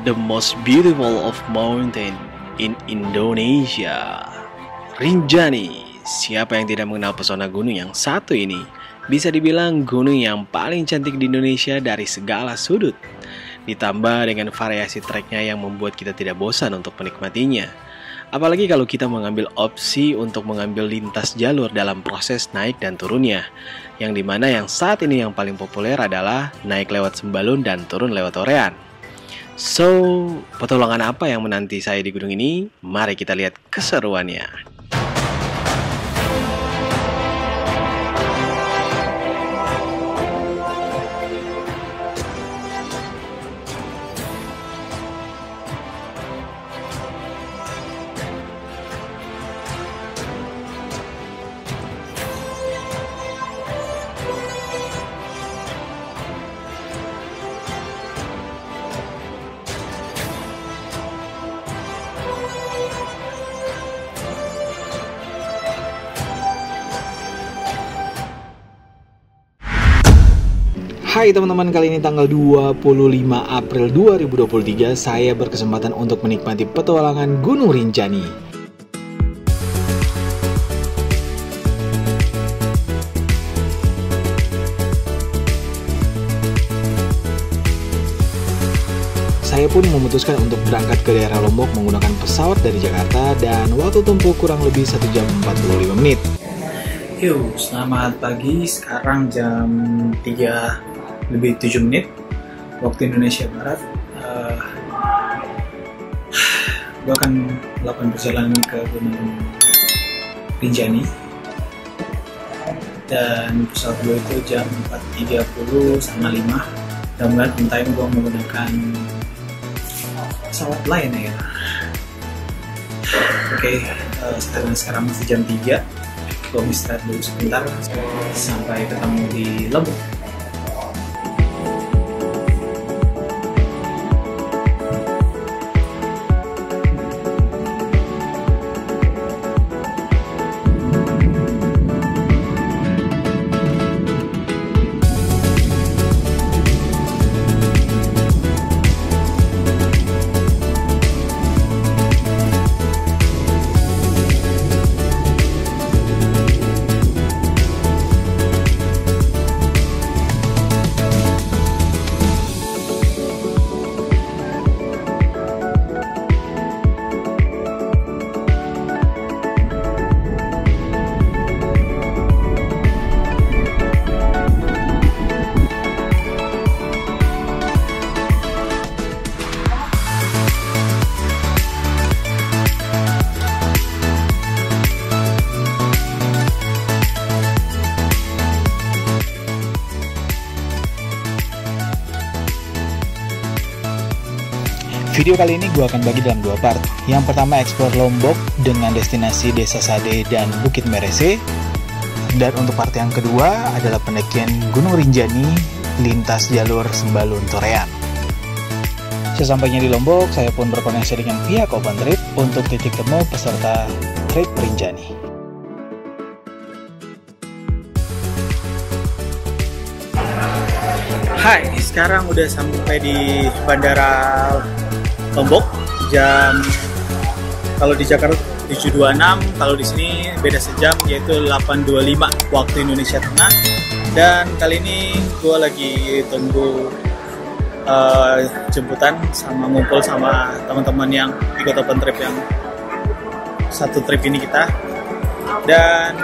the most beautiful of mountain in Indonesia, Rinjani. Siapa yang tidak mengenal pesona gunung yang satu ini? Bisa dibilang gunung yang paling cantik di Indonesia dari segala sudut. Ditambah dengan variasi treknya yang membuat kita tidak bosan untuk menikmatinya. Apalagi kalau kita mengambil opsi untuk mengambil lintas jalur dalam proses naik dan turunnya. Yang dimana yang saat ini yang paling populer adalah naik lewat Sembalun dan turun lewat Orean. So, petualangan apa yang menanti saya di gunung ini? Mari kita lihat keseruannya. Hai teman-teman, kali ini tanggal 25 April 2023 saya berkesempatan untuk menikmati petualangan Gunung Rinjani. Saya pun memutuskan untuk berangkat ke daerah Lombok menggunakan pesawat dari Jakarta dan waktu tempuh kurang lebih 1 jam 45 menit. Yo, selamat pagi. Sekarang jam 3 lebih 7 menit waktu Indonesia Barat. Gue akan melakukan perjalanan ke Gunung Rinjani dan pesawat gue itu jam 4.30 sama 5. Mudah-mudahan on time gue menggunakan pesawat lain ya. Oke, sekarang masih jam 3. Gue istirahat dulu sebentar sampai ketemu di Lombok. Video kali ini gue akan bagi dalam 2 part. Yang pertama explore Lombok dengan destinasi Desa Sade dan Bukit Merese. Dan untuk part yang kedua adalah pendakian Gunung Rinjani lintas jalur Sembalun Torean. Sesampainya di Lombok, saya pun berkoneksi dengan pihak Open Trip untuk titik temu peserta trip Rinjani. Hai, sekarang udah sampai di Bandara Lombok. Jam kalau di Jakarta 7.26, kalau di sini beda sejam yaitu 8.25 waktu Indonesia Tengah. Dan kali ini gue lagi tunggu jemputan sama ngumpul sama teman-teman yang ikut Open Trip yang satu trip ini kita. Dan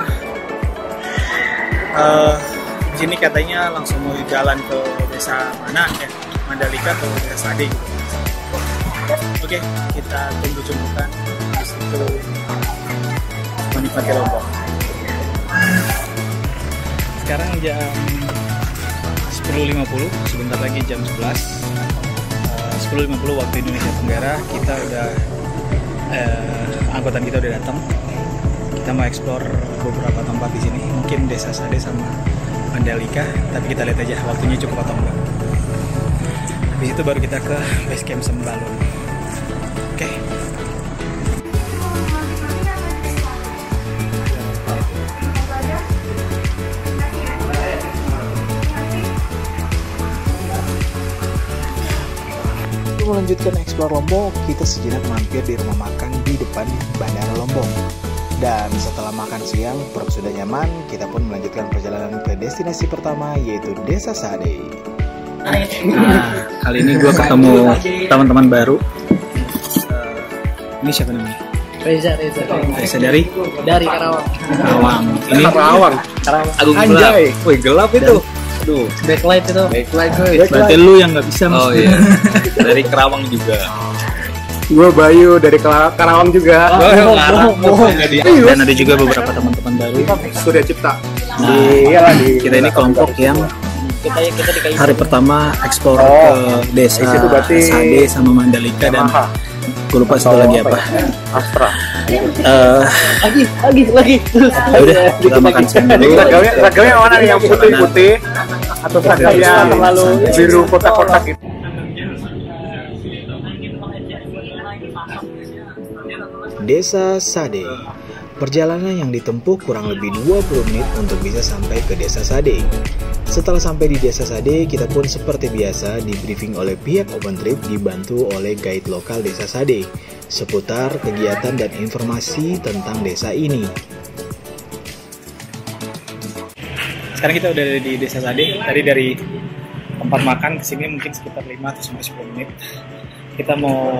di sini katanya langsung mau jalan ke desa mana ya, Mandalika atau Desa Sade gitu. Oke, kita tunggu jemputan di situ menikmati Lombok. Sekarang jam 10.50, sebentar lagi jam 11. 10.50 waktu Indonesia Tenggara, kita udah angkutan kita udah datang. Kita mau explore beberapa tempat di sini, mungkin Desa Sade sama Mandalika, tapi kita lihat aja waktunya cukup atau enggak. Habis itu baru kita ke base camp Sembalun. Oke. Sebelum melanjutkan eksplor Lombok, kita sejenak mampir di rumah makan di depan Bandara Lombok. Dan setelah makan siang, perut sudah nyaman, kita pun melanjutkan perjalanan ke destinasi pertama, yaitu Desa Sade. Nah, kali ini gue ketemu teman-teman baru. Ini siapa namanya? Reza dari Karawang. Karawang. Ini Karawang. Agung gelap. Wih, gelap itu. Aduh, Backlight itu. berarti lu yang nggak bisa. Oh iya. Dari Karawang juga. Gue Bayu dari Karawang juga. Dan ada juga beberapa teman-teman baru. Surya Cipta. Nah, kita ini kelompok yang hari pertama eksplor ke desa Sade sama Mandalika dan gue lupa satu lagi apa. Astra. Lagi. Udah, kita makan siang dulu. Ragamnya mana nih, yang putih-putih atau yang terlalu biru kotak-kotak gitu? Desa Sade. Perjalanan yang ditempuh kurang lebih 20 menit untuk bisa sampai ke Desa Sade. Setelah sampai di Desa Sade, kita pun seperti biasa di briefing oleh pihak Open Trip dibantu oleh guide lokal Desa Sade seputar kegiatan dan informasi tentang desa ini. Sekarang kita udah di Desa Sade. Tadi dari tempat makan ke sini mungkin sekitar 5 atau sampai 10 menit. Kita mau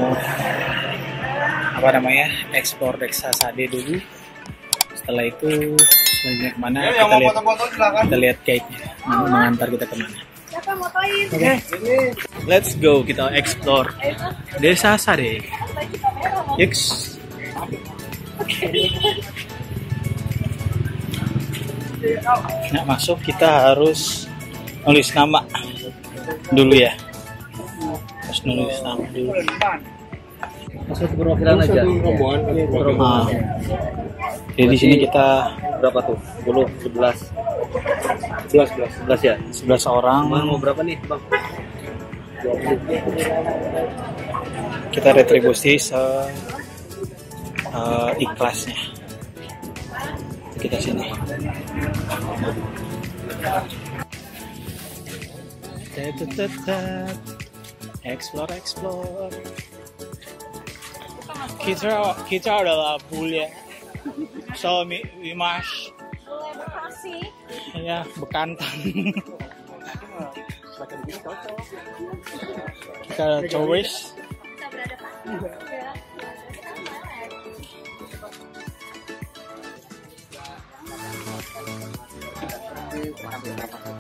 eksplor Desa Sade dulu. Setelah itu selanjutnya kemana? Kita lihat guide-nya mengantar kita kemana. Oke. Let's go, kita explore Desa Sade. Yes. Nah, masuk kita harus nulis nama dulu ya. Harus nulis nama dulu. Masuk perwakilan aja. Nah, jadi di sini kita Berapa tuh? 10, 11 ya? 11 orang. Mau berapa nih, Bang? Kita retribusi ikhlasnya. Kita sini. Explore. Kita adalah bule. So we must ya bekantan. Kita tourist.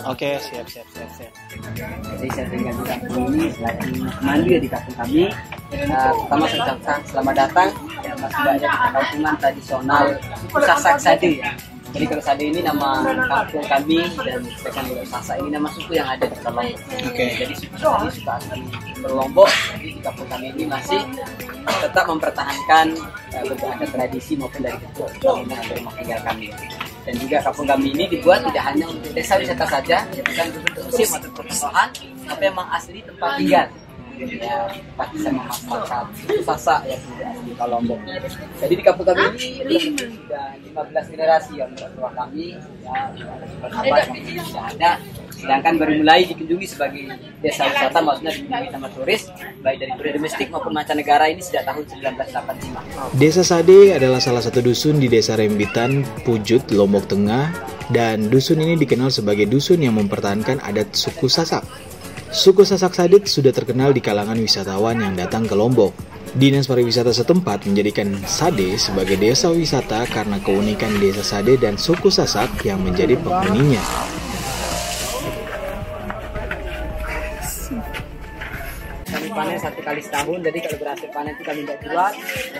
Oke, siap. Jadi saya tinggal di kampung ini, selain mandi di kampung kami. Pertama saya ucapkan selamat datang yang masih banyak di kampungan tradisional suku Sasak Sade. Jadi kalau Sade ini nama kampung kami dan sedangkan kalau Sasak ini nama suku yang ada di Lombok. Oke. Jadi suku Sade suka asli Lombok. Jadi di kampung kami ini masih tetap mempertahankan berbagai tradisi maupun dari bangunan atau rumah tinggal kami. Dan juga kampung kami ini dibuat tidak hanya untuk desa wisata saja, bukan berbentuk museum atau percontohan, tapi memang asli tempat tinggal. Ya, tempat bisa memasarkan Sasak yang sudah asli Lombok. Jadi di kampung kami ini sudah 15 generasi yang tua kami, ya, sudah ada. Sedangkan baru mulai dikunjungi sebagai desa wisata, maksudnya dikunjungi sama turis, baik dari turis domestik maupun mancanegara ini sejak tahun 1985. Desa Sade adalah salah satu dusun di Desa Rembitan, Pujut, Lombok Tengah, dan dusun ini dikenal sebagai dusun yang mempertahankan adat suku Sasak. Suku Sasak Sade sudah terkenal di kalangan wisatawan yang datang ke Lombok. Dinas Pariwisata setempat menjadikan Sade sebagai desa wisata karena keunikan Desa Sade dan suku Sasak yang menjadi penghuninya. Kami panen 1 kali setahun, jadi kalau berhasil panen itu kami tidak jual,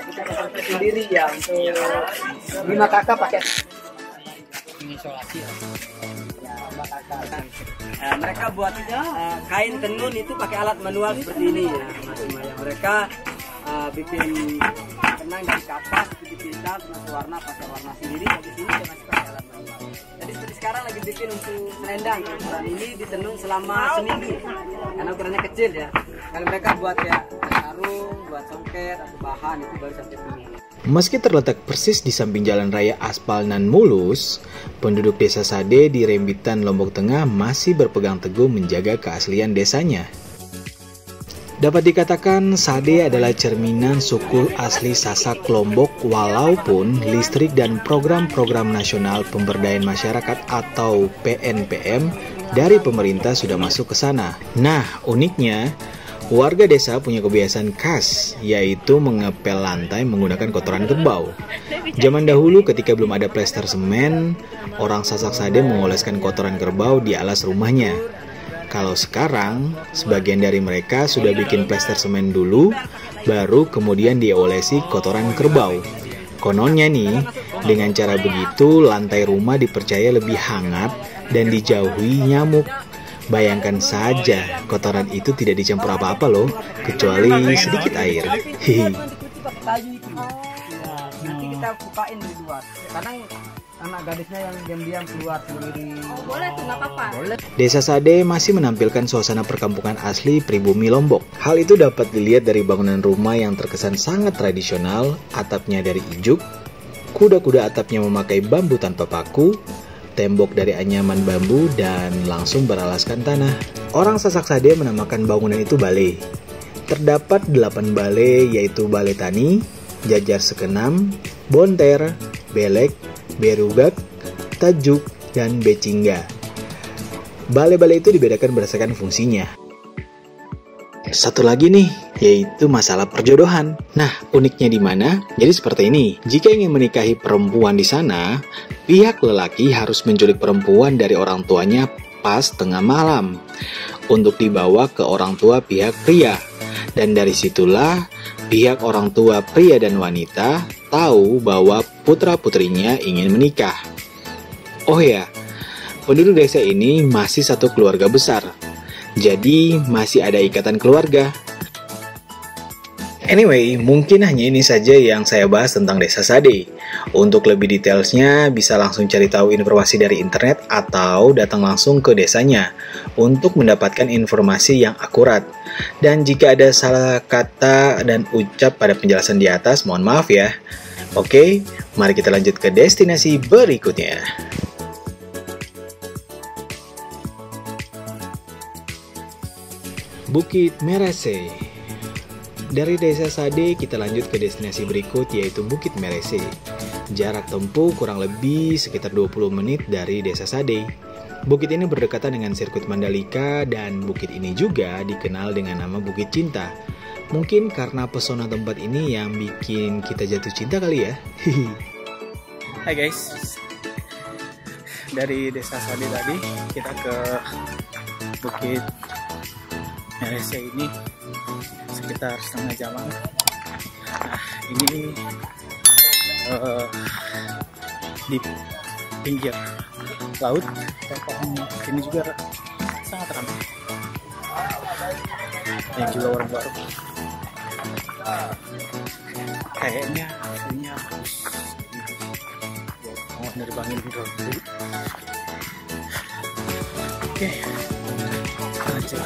kita akan sendiri ya untuk 5 kakak pakai isolasi ya, 5 kakak. Mereka buat kain tenun itu pakai alat manual seperti ini ya, masing-masing. Mereka bikin benang dari kapas, bikin hitam, warna pakai warna sendiri, di sini dia masih pakai alat manual. Jadi seperti sekarang lagi bikin untuk selendang, ukuran ini ditenun selama seminggu karena ukurannya kecil ya. Kalau mereka buat ya sarung, buat songket atau bahan itu baru sampai sini. Meski terletak persis di samping jalan raya aspal nan mulus, penduduk Desa Sade di Rembitan, Lombok Tengah masih berpegang teguh menjaga keaslian desanya. Dapat dikatakan Sade adalah cerminan suku asli Sasak Lombok walaupun listrik dan program-program nasional pemberdayaan masyarakat atau PNPM dari pemerintah sudah masuk ke sana. Nah, uniknya warga desa punya kebiasaan khas, yaitu mengepel lantai menggunakan kotoran kerbau. Zaman dahulu ketika belum ada plester semen, orang Sasak Sade mengoleskan kotoran kerbau di alas rumahnya. Kalau sekarang, sebagian dari mereka sudah bikin plester semen dulu, baru kemudian diolesi kotoran kerbau. Kononnya nih, dengan cara begitu lantai rumah dipercaya lebih hangat dan dijauhi nyamuk. Bayangkan saja, kotoran itu tidak dicampur apa-apa loh, kecuali sedikit air. Hihi. Nanti kita bukain di luar. Kadang anak gadisnya yang diam-diam keluar sendiri. Boleh tuh, nggak apa-apa. Boleh. Desa Sade masih menampilkan suasana perkampungan asli pribumi Lombok. Hal itu dapat dilihat dari bangunan rumah yang terkesan sangat tradisional, atapnya dari ijuk, kuda-kuda atapnya memakai bambu tanpa paku, tembok dari anyaman bambu, dan langsung beralaskan tanah. Orang Sasak Sade menamakan bangunan itu balai. Terdapat 8 balai, yaitu balai tani, jajar sekenam, bonter, belek, berugak, tajuk, dan becingga. Balai-balai itu dibedakan berdasarkan fungsinya. Satu lagi nih, yaitu masalah perjodohan. Nah, uniknya di mana? Jadi seperti ini. Jika ingin menikahi perempuan di sana, pihak lelaki harus menculik perempuan dari orang tuanya pas tengah malam untuk dibawa ke orang tua pihak pria. Dan dari situlah pihak orang tua pria dan wanita tahu bahwa putra-putrinya ingin menikah. Oh ya, penduduk desa ini masih satu keluarga besar. Jadi masih ada ikatan keluarga. Anyway, mungkin hanya ini saja yang saya bahas tentang Desa Sade. Untuk lebih detailsnya bisa langsung cari tahu informasi dari internet atau datang langsung ke desanya untuk mendapatkan informasi yang akurat. Dan jika ada salah kata dan ucap pada penjelasan di atas, mohon maaf ya. Oke, mari kita lanjut ke destinasi berikutnya. Bukit Merese. Dari Desa Sade kita lanjut ke destinasi berikut yaitu Bukit Merese. Jarak tempuh kurang lebih sekitar 20 menit dari Desa Sade. Bukit ini berdekatan dengan sirkuit Mandalika dan bukit ini juga dikenal dengan nama Bukit Cinta. Mungkin karena pesona tempat ini yang bikin kita jatuh cinta kali ya. Hai guys, dari Desa Sade tadi kita ke Bukit Merese ini sekitar setengah jaman. Nah, ini di pinggir laut. Ini juga sangat ramai. Yang juga orang baru. Kayaknya punya mau nerbangin drone dulu. Oke, lanjut.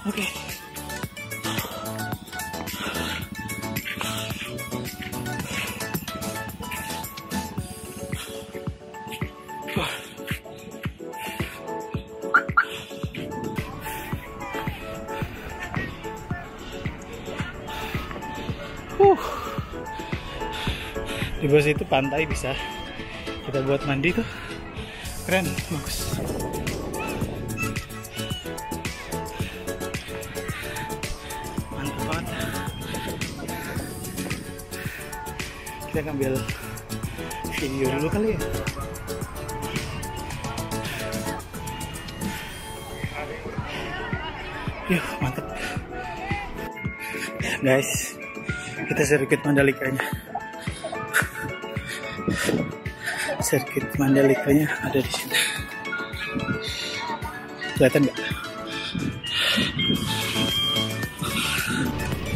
Oke. Di bawah situ pantai bisa kita buat mandi tuh, keren, bagus. Mantap banget. Kita ngambil video dulu kali ya. Yuh, mantap. Guys, kita sirkuit Mandalikanya. Sirkuit Mandalikanya ada di sini. Kelihatan nggak?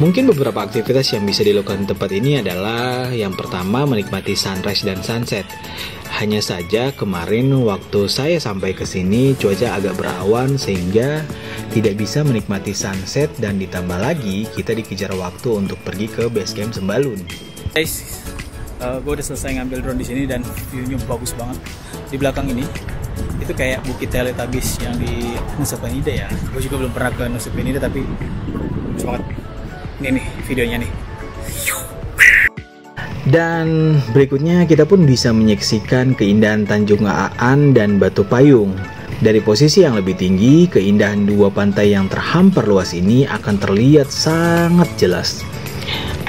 Mungkin beberapa aktivitas yang bisa dilakukan di tempat ini adalah yang pertama menikmati sunrise dan sunset. Hanya saja kemarin waktu saya sampai ke sini cuaca agak berawan sehingga tidak bisa menikmati sunset dan ditambah lagi kita dikejar waktu untuk pergi ke base camp Sembalun. Guys, gue udah selesai ngambil drone di sini dan view-nya bagus banget. Di belakang ini itu kayak Bukit Teletabis yang di Nusa Penida ya. Gue juga belum pernah ke Nusa Penida tapi bagus banget. Ini nih videonya nih. Dan berikutnya kita pun bisa menyaksikan keindahan Tanjung Aan dan Batu Payung. Dari posisi yang lebih tinggi, keindahan dua pantai yang terhampar luas ini akan terlihat sangat jelas.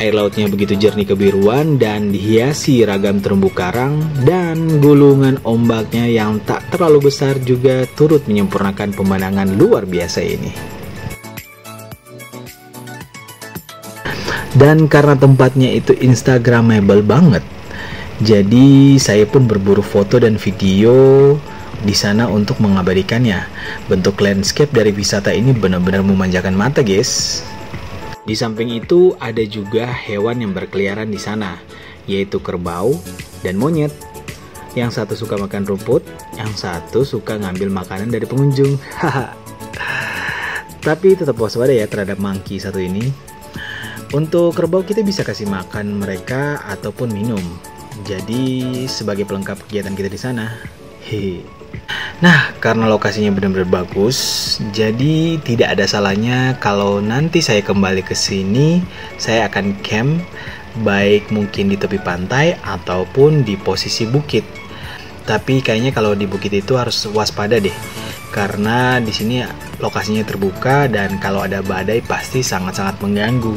Air lautnya begitu jernih kebiruan dan dihiasi ragam terumbu karang, dan gulungan ombaknya yang tak terlalu besar juga turut menyempurnakan pemandangan luar biasa ini. Dan karena tempatnya itu instagramable banget, jadi saya pun berburu foto dan video di sana untuk mengabadikannya. Bentuk landscape dari wisata ini benar-benar memanjakan mata, guys. Di samping itu ada juga hewan yang berkeliaran di sana, yaitu kerbau dan monyet. Yang satu suka makan rumput, yang satu suka ngambil makanan dari pengunjung. Tapi tetap waspada ya terhadap monkey satu ini. Untuk kerbau kita bisa kasih makan mereka ataupun minum. Jadi sebagai pelengkap kegiatan kita di sana. Nah, karena lokasinya benar-benar bagus, jadi tidak ada salahnya kalau nanti saya kembali ke sini, saya akan camp baik mungkin di tepi pantai ataupun di posisi bukit. Tapi kayaknya kalau di bukit itu harus waspada deh. Karena di sini lokasinya terbuka dan kalau ada badai pasti sangat-sangat mengganggu.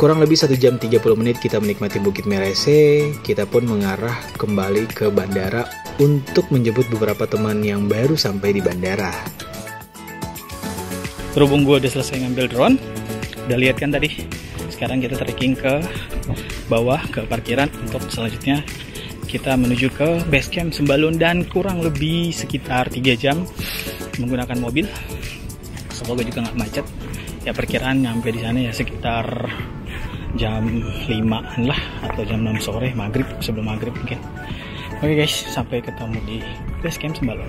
Kurang lebih 1 jam 30 menit kita menikmati Bukit Merese. Kita pun mengarah kembali ke bandara untuk menjemput beberapa teman yang baru sampai di bandara. Berhubung gue udah selesai ngambil drone, udah lihat kan tadi. Sekarang kita trekking ke bawah ke parkiran untuk selanjutnya kita menuju ke base camp Sembalun dan kurang lebih sekitar 3 jam menggunakan mobil. Semoga juga nggak macet. Ya perkiraan nyampe di sana ya sekitar jam 5-an lah atau jam 6 sore, maghrib, sebelum maghrib mungkin. Oke guys, sampai ketemu di base camp Sembalun.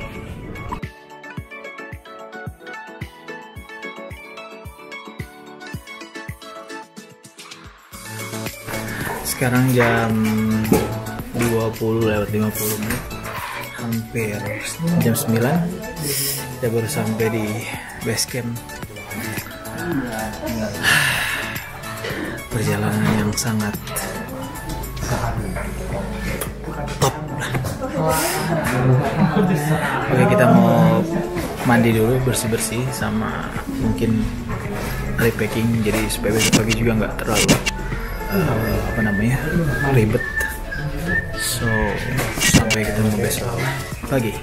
Sekarang jam 20:50 menit, hampir jam 9. Kita baru sampai di base camp. Perjalanan yang sangat top. Oke, kita mau mandi dulu, bersih-bersih sama mungkin repacking, jadi supaya besok pagi juga nggak terlalu ribet. So sampai ketemu besok pagi.